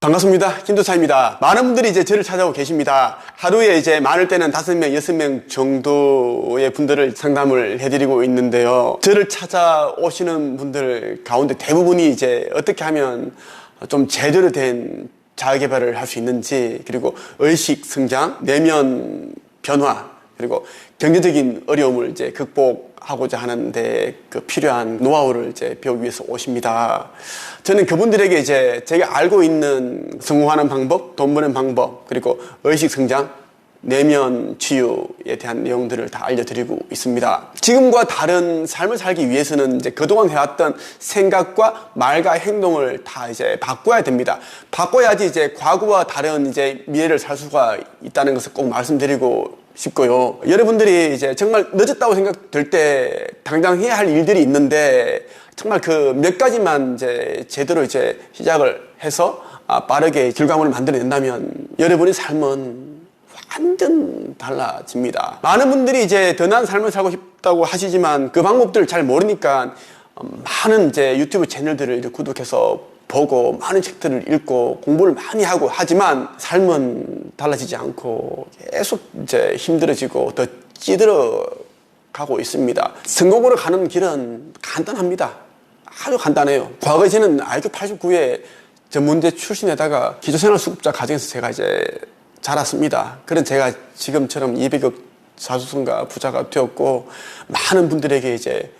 반갑습니다. 김도사입니다. 많은 분들이 이제 저를 찾아오고 계십니다. 하루에 이제 많을 때는 5명, 6명 정도의 분들을 상담을 해드리고 있는데요. 저를 찾아오시는 분들 가운데 대부분이 이제 어떻게 하면 좀 제대로 된 자아개발을 할 수 있는지, 그리고 의식 성장, 내면 변화, 그리고 경제적인 어려움을 이제 극복하고자 하는데 그 필요한 노하우를 이제 배우기 위해서 오십니다. 저는 그분들에게 이제 제가 알고 있는 성공하는 방법, 돈 버는 방법, 그리고 의식 성장, 내면 치유에 대한 내용들을 다 알려드리고 있습니다. 지금과 다른 삶을 살기 위해서는 이제 그동안 해왔던 생각과 말과 행동을 다 이제 바꿔야 됩니다. 바꿔야지 이제 과거와 다른 이제 미래를 살 수가 있다는 것을 꼭 말씀드리고 싶고요. 여러분들이 이제 정말 늦었다고 생각될 때 당장 해야 할 일들이 있는데 정말 그 몇 가지만 이제 제대로 이제 시작을 해서 빠르게 결과물을 만들어낸다면 여러분의 삶은 완전 달라집니다. 많은 분들이 이제 더 나은 삶을 살고 싶다고 하시지만 그 방법들을 잘 모르니까 많은 이제 유튜브 채널들을 이제 구독해서 보고 많은 책들을 읽고 공부를 많이 하고 하지만 삶은 달라지지 않고 계속 이제 힘들어지고 더 찌들어 가고 있습니다. 성공으로 가는 길은 간단합니다. 아주 간단해요. 과거에 저는 IQ 89에 전문대 출신에다가 기초생활수급자 가정에서 제가 이제 자랐습니다. 그런 제가 지금처럼 200억 사수성가 부자가 되었고 많은 분들에게 이제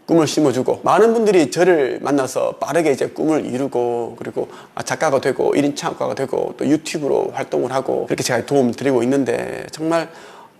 꿈을 심어주고 많은 분들이 저를 만나서 빠르게 이제 꿈을 이루고 그리고 작가가 되고 1인 창업가가 되고 또 유튜브로 활동을 하고 그렇게 제가 도움을 드리고 있는데 정말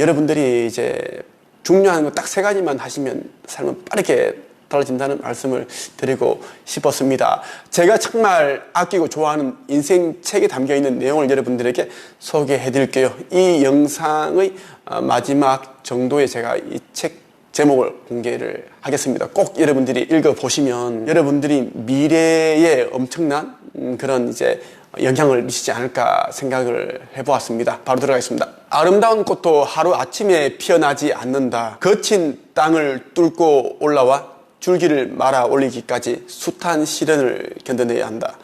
여러분들이 이제 중요한 거 딱 3가지만 하시면 삶은 빠르게 달라진다는 말씀을 드리고 싶었습니다. 제가 정말 아끼고 좋아하는 인생 책에 담겨있는 내용을 여러분들에게 소개해 드릴게요. 이 영상의 마지막 정도에 제가 이 책 제목을 공개를 하겠습니다. 꼭 여러분들이 읽어보시면 여러분들이 미래에 엄청난 그런 이제 영향을 미치지 않을까 생각을 해보았습니다. 바로 들어가겠습니다. 아름다운 꽃도 하루아침에 피어나지 않는다. 거친 땅을 뚫고 올라와 줄기를 말아 올리기까지 숱한 시련을 견뎌내야 한다.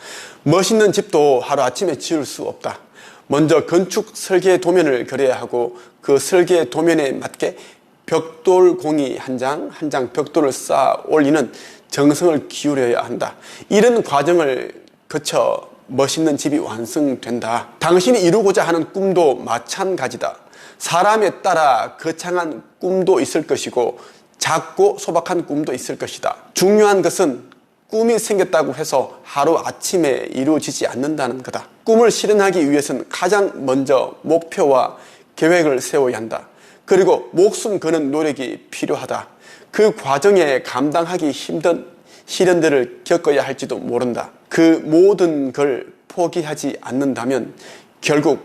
멋있는 집도 하루아침에 지을 수 없다. 먼저 건축 설계 도면을 그려야 하고 그 설계 도면에 맞게 벽돌 공이 한 장 한 장 벽돌을 쌓아 올리는 정성을 기울여야 한다. 이런 과정을 거쳐 멋있는 집이 완성된다. 당신이 이루고자 하는 꿈도 마찬가지다. 사람에 따라 거창한 꿈도 있을 것이고 작고 소박한 꿈도 있을 것이다. 중요한 것은 꿈이 생겼다고 해서 하루아침에 이루어지지 않는다는 거다. 꿈을 실현하기 위해서는 가장 먼저 목표와 계획을 세워야 한다. 그리고 목숨 거는 노력이 필요하다. 그 과정에 감당하기 힘든 시련들을 겪어야 할지도 모른다. 그 모든 걸 포기하지 않는다면 결국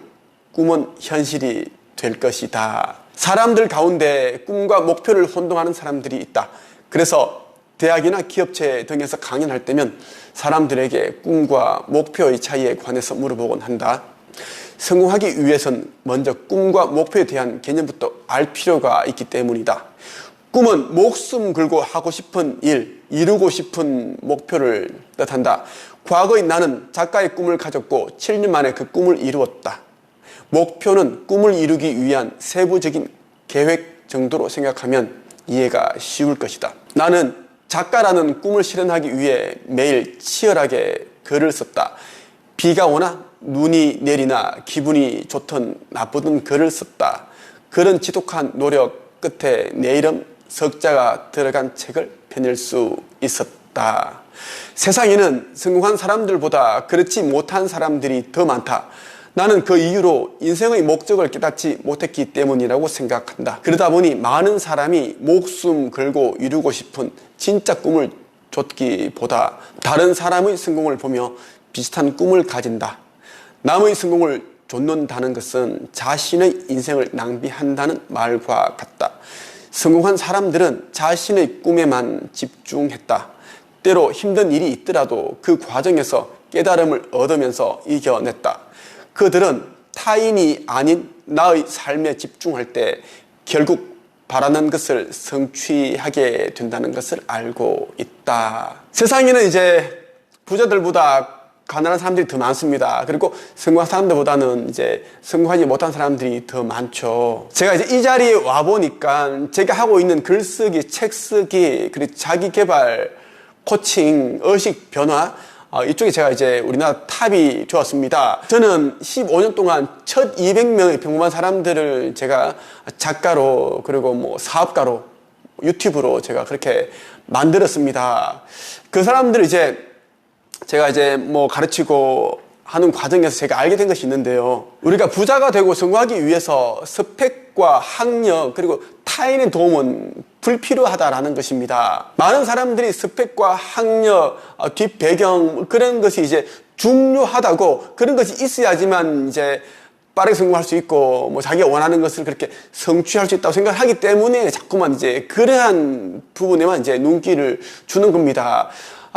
꿈은 현실이 될 것이다. 사람들 가운데 꿈과 목표를 혼동하는 사람들이 있다. 그래서 대학이나 기업체 등에서 강연할 때면 사람들에게 꿈과 목표의 차이에 관해서 물어보곤 한다. 성공하기 위해선 먼저 꿈과 목표에 대한 개념부터 알 필요가 있기 때문이다. 꿈은 목숨 걸고 하고 싶은 일, 이루고 싶은 목표를 뜻한다. 과거의 나는 작가의 꿈을 가졌고 7년 만에 그 꿈을 이루었다. 목표는 꿈을 이루기 위한 세부적인 계획 정도로 생각하면 이해가 쉬울 것이다. 나는 작가라는 꿈을 실현하기 위해 매일 치열하게 글을 썼다. 비가 오나 눈이 내리나 기분이 좋든 나쁘든 글을 썼다. 그런 지독한 노력 끝에 내 이름 석자가 들어간 책을 펴낼 수 있었다. 세상에는 성공한 사람들보다 그렇지 못한 사람들이 더 많다. 나는 그 이유로 인생의 목적을 깨닫지 못했기 때문이라고 생각한다. 그러다 보니 많은 사람이 목숨 걸고 이루고 싶은 진짜 꿈을 쫓기보다 다른 사람의 성공을 보며 비슷한 꿈을 가진다. 남의 성공을 좇는다는 것은 자신의 인생을 낭비한다는 말과 같다. 성공한 사람들은 자신의 꿈에만 집중했다. 때로 힘든 일이 있더라도 그 과정에서 깨달음을 얻으면서 이겨냈다. 그들은 타인이 아닌 나의 삶에 집중할 때 결국 바라는 것을 성취하게 된다는 것을 알고 있다. 세상에는 이제 부자들보다 가난한 사람들이 더 많습니다. 그리고 성공한 사람들보다는 이제 성공하지 못한 사람들이 더 많죠. 제가 이제 이 자리에 와 보니까 제가 하고 있는 글쓰기, 책쓰기, 그리고 자기 개발, 코칭, 의식 변화, 이쪽에 제가 이제 우리나라 탑이 좋았습니다. 저는 15년 동안 첫 200명의 평범한 사람들을 제가 작가로, 그리고 뭐 사업가로, 유튜브로 제가 그렇게 만들었습니다. 그 사람들을 제가 이제 뭐 가르치고 하는 과정에서 제가 알게 된 것이 있는데요. 우리가 부자가 되고 성공하기 위해서 스펙과 학력, 그리고 타인의 도움은 불필요하다라는 것입니다. 많은 사람들이 스펙과 학력, 뒷배경, 그런 것이 이제 중요하다고, 그런 것이 있어야지만 이제 빠르게 성공할 수 있고, 뭐 자기가 원하는 것을 그렇게 성취할 수 있다고 생각을 하기 때문에 자꾸만 이제 그러한 부분에만 이제 눈길을 주는 겁니다.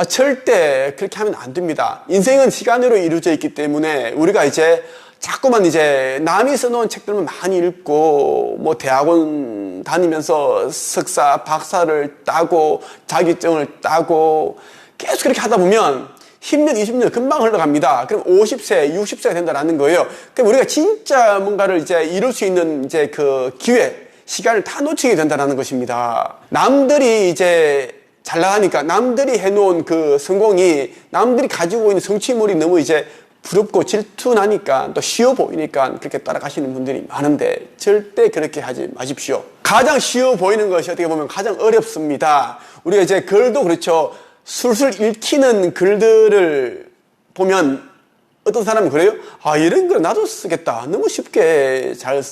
절대 그렇게 하면 안 됩니다. 인생은 시간으로 이루어져 있기 때문에 우리가 이제 자꾸만 이제 남이 써놓은 책들만 많이 읽고, 뭐 대학원 다니면서 석사, 박사를 따고, 자격증을 따고, 계속 그렇게 하다 보면 10년, 20년 금방 흘러갑니다. 그럼 50세, 60세가 된다라는 거예요. 그럼 우리가 진짜 뭔가를 이제 이룰 수 있는 이제 그 기회, 시간을 다 놓치게 된다는 것입니다. 남들이 이제 잘 나가니까, 남들이 해놓은 그 성공이, 남들이 가지고 있는 성취물이 너무 이제 부럽고 질투나니까, 또 쉬워 보이니까 그렇게 따라가시는 분들이 많은데, 절대 그렇게 하지 마십시오. 가장 쉬워 보이는 것이 어떻게 보면 가장 어렵습니다. 우리가 이제 글도 그렇죠. 술술 읽히는 글들을 보면 어떤 사람은 그래요? 이런 걸 나도 쓰겠다. 너무 쉽게 잘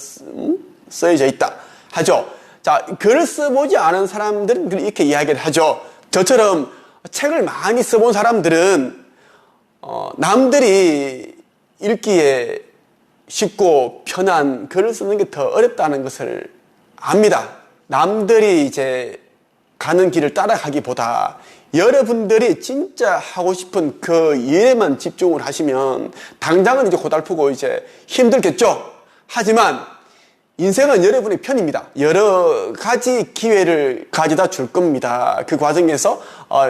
써져 있다. 하죠. 자, 글을 써보지 않은 사람들은 이렇게 이야기를 하죠. 저처럼 책을 많이 써본 사람들은 남들이 읽기에 쉽고 편한 글을 쓰는 게 더 어렵다는 것을 압니다. 남들이 이제 가는 길을 따라가기보다 여러분들이 진짜 하고 싶은 그 일에만 집중을 하시면 당장은 이제 고달프고 이제 힘들겠죠. 하지만 인생은 여러분의 편입니다. 여러 가지 기회를 가져다 줄 겁니다. 그 과정에서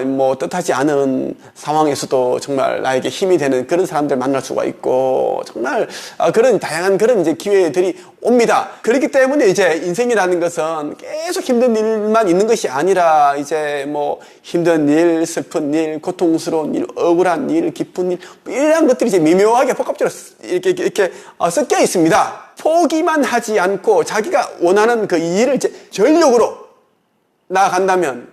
뭐 뜻하지 않은 상황에서도 정말 나에게 힘이 되는 그런 사람들 만날 수가 있고, 정말 그런 다양한 그런 이제 기회들이 옵니다. 그렇기 때문에 이제 인생이라는 것은 계속 힘든 일만 있는 것이 아니라, 이제 뭐 힘든 일, 슬픈 일, 고통스러운 일, 억울한 일, 기쁜 일, 이런 것들이 이제 미묘하게 복합적으로 이렇게 섞여 있습니다. 포기만 하지 않고 자기가 원하는 그 일을 이제 전력으로 나아간다면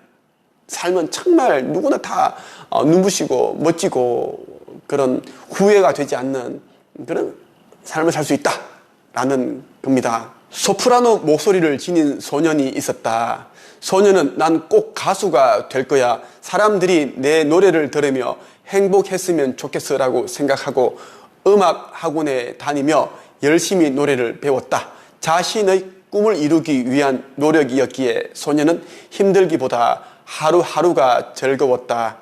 삶은 정말 누구나 다 눈부시고 멋지고 그런 후회가 되지 않는 그런 삶을 살 수 있다라는 겁니다. 소프라노 목소리를 지닌 소년이 있었다. 소년은 난 꼭 가수가 될 거야. 사람들이 내 노래를 들으며 행복했으면 좋겠어라고 생각하고 음악 학원에 다니며 열심히 노래를 배웠다. 자신의 꿈을 이루기 위한 노력이었기에 소년은 힘들기보다 하루하루가 즐거웠다.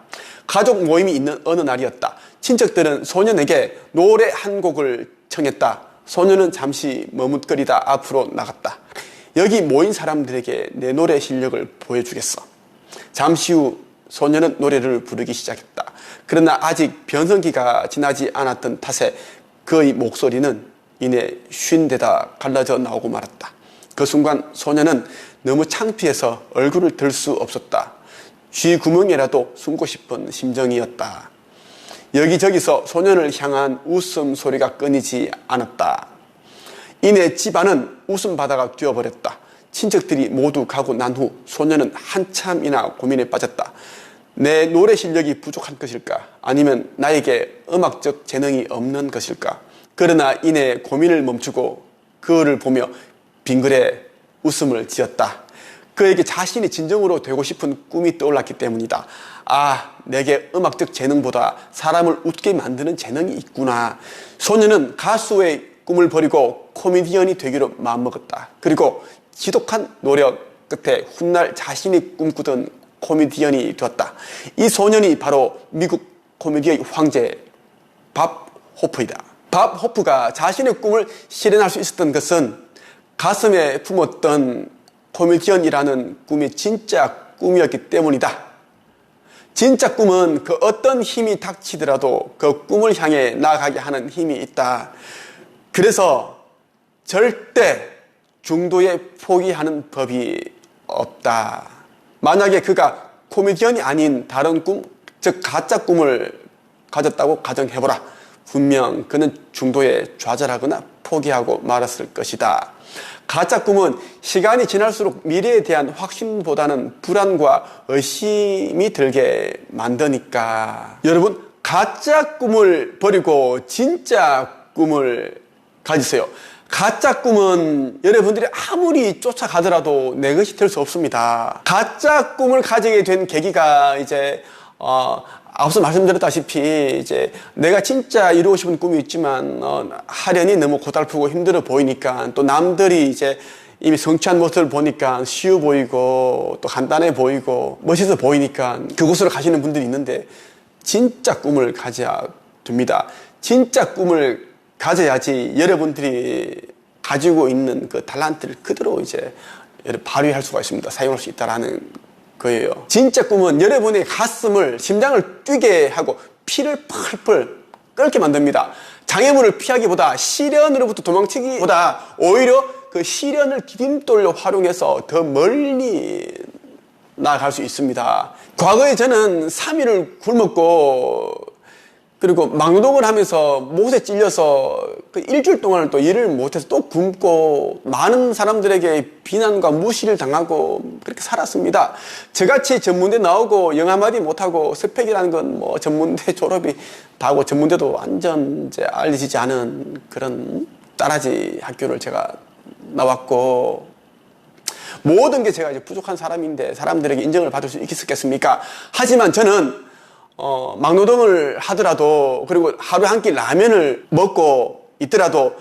가족 모임이 있는 어느 날이었다. 친척들은 소년에게 노래 한 곡을 청했다. 소년은 잠시 머뭇거리다 앞으로 나갔다. 여기 모인 사람들에게 내 노래 실력을 보여주겠어. 잠시 후 소년은 노래를 부르기 시작했다. 그러나 아직 변성기가 지나지 않았던 탓에 그의 목소리는 이내 쉰 데다 갈라져 나오고 말았다. 그 순간 소년은 너무 창피해서 얼굴을 들 수 없었다. 쥐 구멍이라도 숨고 싶은 심정이었다. 여기저기서 소년을 향한 웃음소리가 끊이지 않았다. 이내 집안은 웃음바다가 되어버렸다. 친척들이 모두 가고 난 후 소년은 한참이나 고민에 빠졌다. 내 노래 실력이 부족한 것일까? 아니면 나에게 음악적 재능이 없는 것일까? 그러나 이내 고민을 멈추고 그를 보며 빙그레 웃음을 지었다. 그에게 자신이 진정으로 되고 싶은 꿈이 떠올랐기 때문이다. 내게 음악적 재능보다 사람을 웃게 만드는 재능이 있구나. 소년은 가수의 꿈을 버리고 코미디언이 되기로 마음먹었다. 그리고 지독한 노력 끝에 훗날 자신이 꿈꾸던 코미디언이 되었다. 이 소년이 바로 미국 코미디의 황제 밥 호프이다. 밥 호프가 자신의 꿈을 실현할 수 있었던 것은 가슴에 품었던 코미디언이라는 꿈이 진짜 꿈이었기 때문이다. 진짜 꿈은 그 어떤 힘이 닥치더라도 그 꿈을 향해 나아가게 하는 힘이 있다. 그래서 절대 중도에 포기하는 법이 없다. 만약에 그가 코미디언이 아닌 다른 꿈, 즉 가짜 꿈을 가졌다고 가정해보라. 분명 그는 중도에 좌절하거나 포기하고 말았을 것이다. 가짜 꿈은 시간이 지날수록 미래에 대한 확신보다는 불안과 의심이 들게 만드니까. 여러분, 가짜 꿈을 버리고 진짜 꿈을 가지세요. 가짜 꿈은 여러분들이 아무리 쫓아가더라도 내 것이 될 수 없습니다. 가짜 꿈을 가지게 된 계기가 이제 앞서 말씀드렸다시피 이제 내가 진짜 이루고 싶은 꿈이 있지만 하려니 너무 고달프고 힘들어 보이니까, 또 남들이 이제 이미 성취한 모습을 보니까 쉬워 보이고 또 간단해 보이고 멋있어 보이니까 그곳으로 가시는 분들이 있는데, 진짜 꿈을 가져야 됩니다. 진짜 꿈을 가져야지 여러분들이 가지고 있는 그 달란트를 그대로 이제 발휘할 수가 있습니다. 사용할 수 있다라는 거예요. 진짜 꿈은 여러분의 가슴을, 심장을 뛰게 하고 피를 펄펄 끓게 만듭니다. 장애물을 피하기보다, 시련으로부터 도망치기보다 오히려 그 시련을 디딤돌로 활용해서 더 멀리 나아갈 수 있습니다. 과거에 저는 3일을 굶었고 그리고 막노동을 하면서 못에 찔려서 그 일주일 동안을 또 일을 못해서 또 굶고 많은 사람들에게 비난과 무시를 당하고 그렇게 살았습니다. 저같이 전문대 나오고 영어 한마디 못하고 스펙이라는 건 뭐 전문대 졸업이 다 하고 전문대도 완전 이제 알려지지 않은 그런 따라지 학교를 제가 나왔고, 모든 게 제가 이제 부족한 사람인데 사람들에게 인정을 받을 수 있겠습니까? 하지만 저는 막노동을 하더라도, 그리고 하루에 한 끼 라면을 먹고 있더라도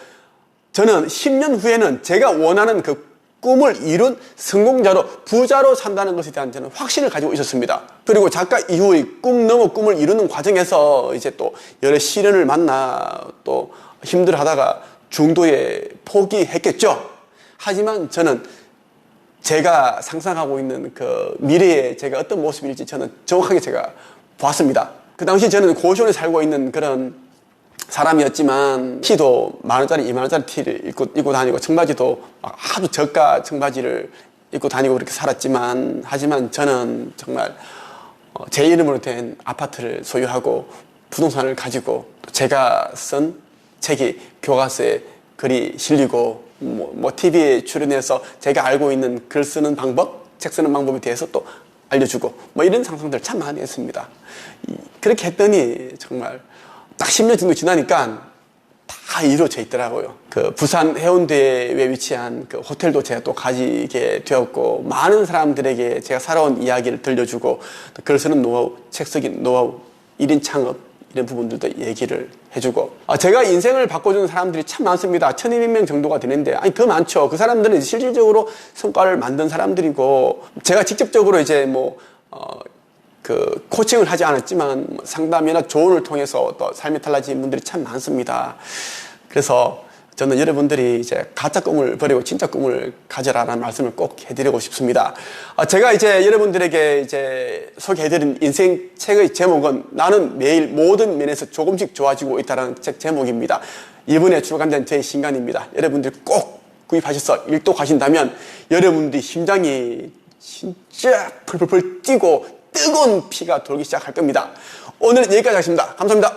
저는 10년 후에는 제가 원하는 그 꿈을 이룬 성공자로, 부자로 산다는 것에 대한 저는 확신을 가지고 있었습니다. 그리고 작가 이후의 꿈 넘어 꿈을 이루는 과정에서 이제 또 여러 시련을 만나 또 힘들어 하다가 중도에 포기했겠죠. 하지만 저는 제가 상상하고 있는 그 미래에 제가 어떤 모습일지 저는 정확하게 제가 봤습니다. 그 당시 저는 고시원에 살고 있는 그런 사람이었지만, 티도 10,000원짜리, 20,000원짜리 티를 입고 다니고 청바지도 아주 저가 청바지를 입고 다니고 그렇게 살았지만, 하지만 저는 정말 제 이름으로 된 아파트를 소유하고 부동산을 가지고 제가 쓴 책이 교과서에 글이 실리고 뭐 TV에 출연해서 제가 알고 있는 글 쓰는 방법, 책 쓰는 방법에 대해서 또 알려주고 뭐 이런 상상들을 참 많이 했습니다. 그렇게 했더니 정말 딱 10년 정도 지나니까 다 이루어져 있더라고요. 그 부산 해운대에 위치한 그 호텔도 제가 또 가지게 되었고, 많은 사람들에게 제가 살아온 이야기를 들려주고, 글 쓰는 노하우, 책 쓰기 노하우, 1인 창업 이런 부분들도 얘기를 해주고, 제가 인생을 바꿔주는 사람들이 참 많습니다. 1,200명 정도가 되는데, 아니 더 많죠. 그 사람들은 실질적으로 성과를 만든 사람들이고, 제가 직접적으로 이제 그 코칭을 하지 않았지만 상담이나 조언을 통해서 또 삶이 달라진 분들이 참 많습니다. 그래서 저는 여러분들이 이제 가짜 꿈을 버리고 진짜 꿈을 가져라라는 말씀을 꼭 해드리고 싶습니다. 제가 이제 여러분들에게 이제 소개해드린 인생 책의 제목은 나는 매일 모든 면에서 조금씩 좋아지고 있다는 책 제목입니다. 이번에 출간된 제 신간입니다. 여러분들 꼭 구입하셔서 읽독하신다면 여러분들이 심장이 진짜 펄펄펄 뛰고 뜨거운 피가 돌기 시작할 겁니다. 오늘은 여기까지 하겠습니다. 감사합니다.